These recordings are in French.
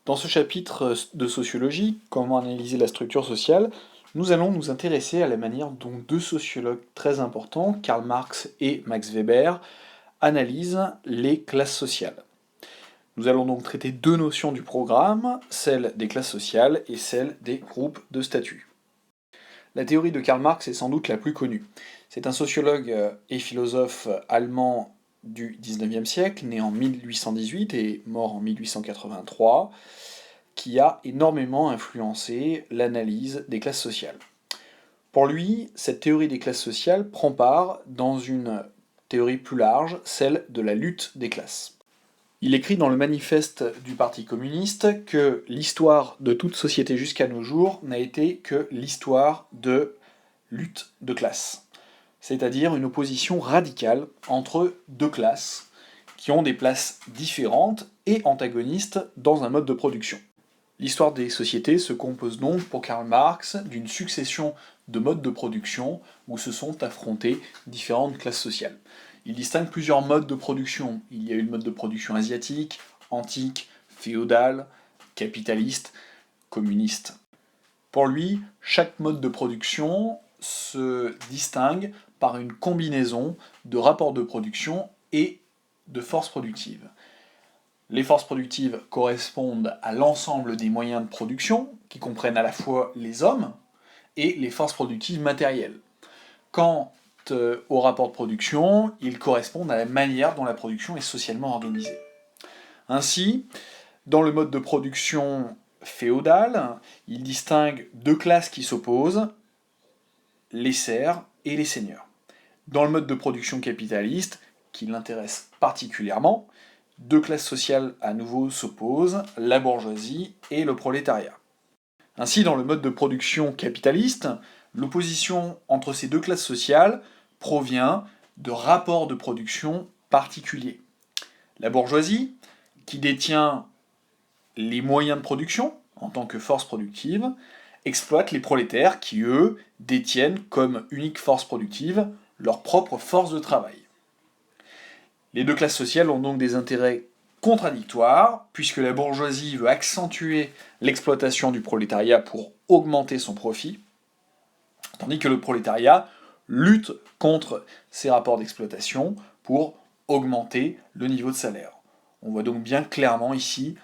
Dans ce chapitre de sociologie, comment analyser la structure sociale, nous allons nous intéresser à la manière dont deux sociologues très importants, Karl Marx et Max Weber, analysent les classes sociales. Nous allons donc traiter deux notions du programme, celle des classes sociales et celle des groupes de statut. La théorie de Karl Marx est sans doute la plus connue. C'est un sociologue et philosophe allemand du XIXe siècle, né en 1818 et mort en 1883, qui a énormément influencé l'analyse des classes sociales. Pour lui, cette théorie des classes sociales prend part dans une théorie plus large, celle de la lutte des classes. Il écrit dans le manifeste du Parti communiste que l'histoire de toute société jusqu'à nos jours n'a été que l'histoire de lutte de classe, c'est-à-dire une opposition radicale entre deux classes qui ont des places différentes et antagonistes dans un mode de production. L'histoire des sociétés se compose donc, pour Karl Marx, d'une succession de modes de production où se sont affrontées différentes classes sociales. Il distingue plusieurs modes de production. Il y a eu le mode de production asiatique, antique, féodal, capitaliste, communiste. Pour lui, chaque mode de production se distingue par une combinaison de rapports de production et de forces productives. Les forces productives correspondent à l'ensemble des moyens de production, qui comprennent à la fois les hommes et les forces productives matérielles. Quant aux rapports de production, ils correspondent à la manière dont la production est socialement organisée. Ainsi, dans le mode de production féodal, il distingue deux classes qui s'opposent, les serfs et les seigneurs. Dans le mode de production capitaliste, qui l'intéresse particulièrement, deux classes sociales à nouveau s'opposent, la bourgeoisie et le prolétariat. Ainsi, dans le mode de production capitaliste, l'opposition entre ces deux classes sociales provient de rapports de production particuliers. La bourgeoisie, qui détient les moyens de production en tant que force productive, exploite les prolétaires qui, eux, détiennent comme unique force productive leur propre force de travail. Les deux classes sociales ont donc des intérêts contradictoires, puisque la bourgeoisie veut accentuer l'exploitation du prolétariat pour augmenter son profit, tandis que le prolétariat lutte contre ces rapports d'exploitation pour augmenter le niveau de salaire. On voit donc bien clairement ici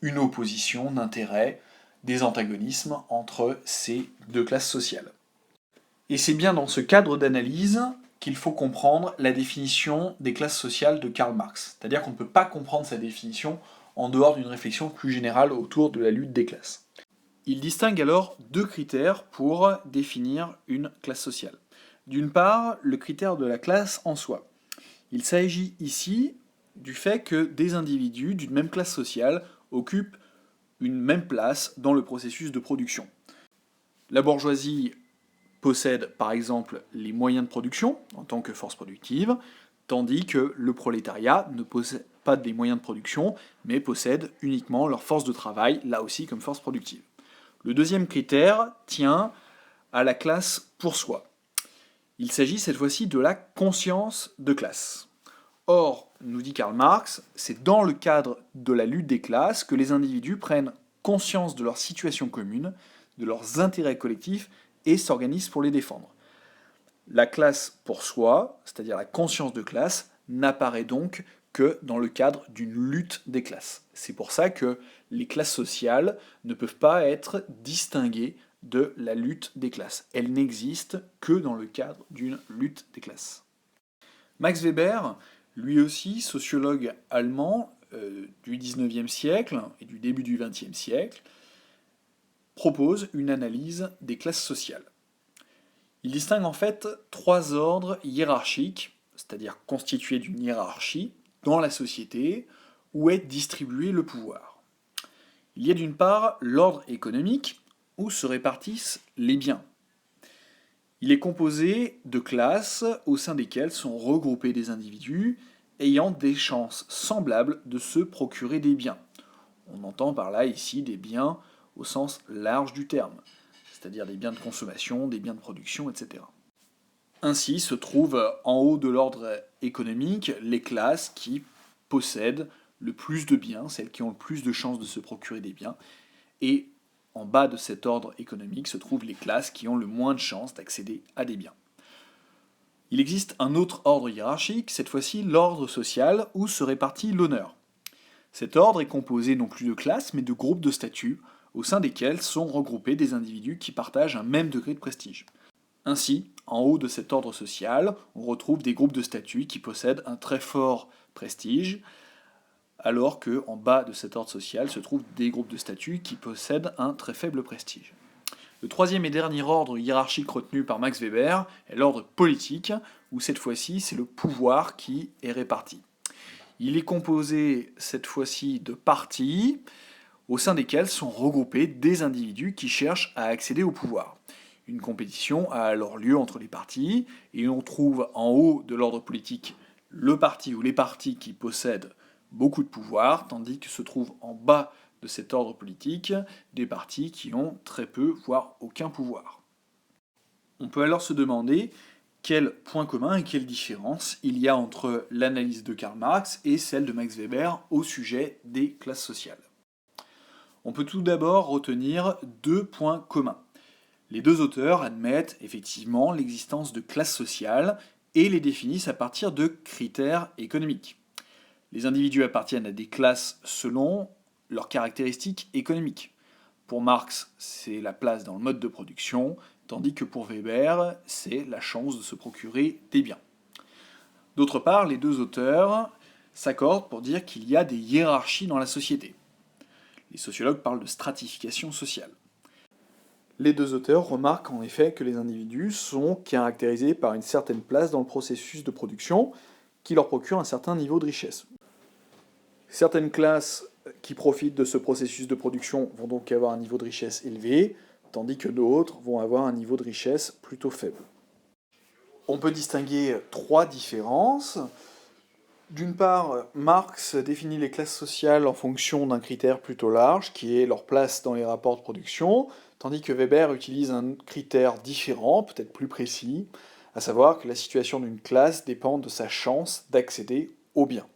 une opposition d'intérêts, des antagonismes entre ces deux classes sociales. Et c'est bien dans ce cadre d'analyse qu'il faut comprendre la définition des classes sociales de Karl Marx. C'est-à-dire qu'on ne peut pas comprendre sa définition en dehors d'une réflexion plus générale autour de la lutte des classes. Il distingue alors deux critères pour définir une classe sociale. D'une part, le critère de la classe en soi. Il s'agit ici du fait que des individus d'une même classe sociale occupent une même place dans le processus de production. La bourgeoisie possède par exemple les moyens de production en tant que force productive, tandis que le prolétariat ne possède pas des moyens de production, mais possède uniquement leur force de travail, là aussi comme force productive. Le deuxième critère tient à la classe pour soi. Il s'agit cette fois-ci de la conscience de classe. Or, nous dit Karl Marx, c'est dans le cadre de la lutte des classes que les individus prennent conscience de leur situation commune, de leurs intérêts collectifs et s'organisent pour les défendre. La classe pour soi, c'est-à-dire la conscience de classe, n'apparaît donc que dans le cadre d'une lutte des classes. C'est pour ça que les classes sociales ne peuvent pas être distinguées de la lutte des classes. Elles n'existent que dans le cadre d'une lutte des classes. Max Weber, lui aussi sociologue allemand du XIXe siècle et du début du XXe siècle, propose une analyse des classes sociales. Il distingue en fait trois ordres hiérarchiques, c'est-à-dire constitués d'une hiérarchie, dans la société où est distribué le pouvoir. Il y a d'une part l'ordre économique, où se répartissent les biens. Il est composé de classes au sein desquelles sont regroupés des individus ayant des chances semblables de se procurer des biens. On entend par là ici des biens au sens large du terme, c'est-à-dire des biens de consommation, des biens de production, etc. Ainsi se trouvent en haut de l'ordre économique les classes qui possèdent le plus de biens, celles qui ont le plus de chances de se procurer des biens, et en bas de cet ordre économique se trouvent les classes qui ont le moins de chances d'accéder à des biens. Il existe un autre ordre hiérarchique, cette fois-ci l'ordre social, où se répartit l'honneur. Cet ordre est composé non plus de classes, mais de groupes de statuts, au sein desquels sont regroupés des individus qui partagent un même degré de prestige. Ainsi, en haut de cet ordre social, on retrouve des groupes de statuts qui possèdent un très fort prestige, alors qu'en bas de cet ordre social se trouvent des groupes de statuts qui possèdent un très faible prestige. Le troisième et dernier ordre hiérarchique retenu par Max Weber est l'ordre politique, où cette fois-ci c'est le pouvoir qui est réparti. Il est composé cette fois-ci de partis, au sein desquels sont regroupés des individus qui cherchent à accéder au pouvoir. Une compétition a alors lieu entre les partis, et on trouve en haut de l'ordre politique le parti ou les partis qui possèdent beaucoup de pouvoir, tandis que se trouvent en bas de cet ordre politique des partis qui ont très peu, voire aucun pouvoir. On peut alors se demander quels points communs et quelles différences il y a entre l'analyse de Karl Marx et celle de Max Weber au sujet des classes sociales. On peut tout d'abord retenir deux points communs. Les deux auteurs admettent effectivement l'existence de classes sociales et les définissent à partir de critères économiques. Les individus appartiennent à des classes selon leurs caractéristiques économiques. Pour Marx, c'est la place dans le mode de production, tandis que pour Weber, c'est la chance de se procurer des biens. D'autre part, les deux auteurs s'accordent pour dire qu'il y a des hiérarchies dans la société. Les sociologues parlent de stratification sociale. Les deux auteurs remarquent en effet que les individus sont caractérisés par une certaine place dans le processus de production qui leur procure un certain niveau de richesse. Certaines classes qui profitent de ce processus de production vont donc avoir un niveau de richesse élevé, tandis que d'autres vont avoir un niveau de richesse plutôt faible. On peut distinguer trois différences. D'une part, Marx définit les classes sociales en fonction d'un critère plutôt large, qui est leur place dans les rapports de production, tandis que Weber utilise un critère différent, peut-être plus précis, à savoir que la situation d'une classe dépend de sa chance d'accéder aux biens.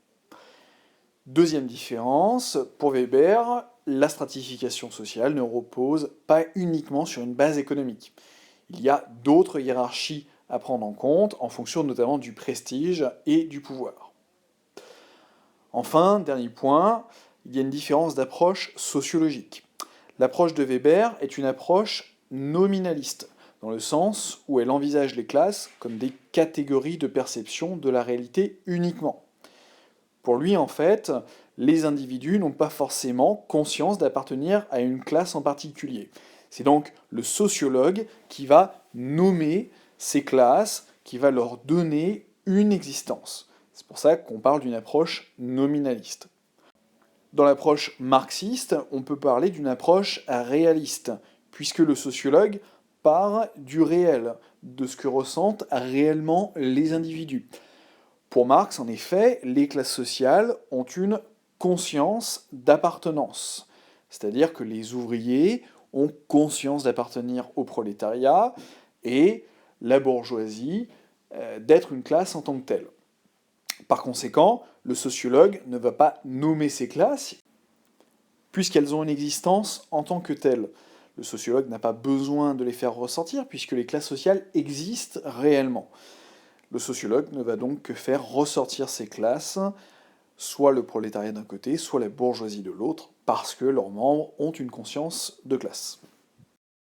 Deuxième différence, pour Weber, la stratification sociale ne repose pas uniquement sur une base économique. Il y a d'autres hiérarchies à prendre en compte, en fonction notamment du prestige et du pouvoir. Enfin, dernier point, il y a une différence d'approche sociologique. L'approche de Weber est une approche nominaliste, dans le sens où elle envisage les classes comme des catégories de perception de la réalité uniquement. Pour lui, en fait, les individus n'ont pas forcément conscience d'appartenir à une classe en particulier. C'est donc le sociologue qui va nommer ces classes, qui va leur donner une existence. C'est pour ça qu'on parle d'une approche nominaliste. Dans l'approche marxiste, on peut parler d'une approche réaliste, puisque le sociologue part du réel, de ce que ressentent réellement les individus. Pour Marx, en effet, les classes sociales ont une conscience d'appartenance, c'est-à-dire que les ouvriers ont conscience d'appartenir au prolétariat et la bourgeoisie d'être une classe en tant que telle. Par conséquent, le sociologue ne va pas nommer ces classes puisqu'elles ont une existence en tant que telles. Le sociologue n'a pas besoin de les faire ressentir puisque les classes sociales existent réellement. Le sociologue ne va donc que faire ressortir ces classes, soit le prolétariat d'un côté, soit la bourgeoisie de l'autre, parce que leurs membres ont une conscience de classe.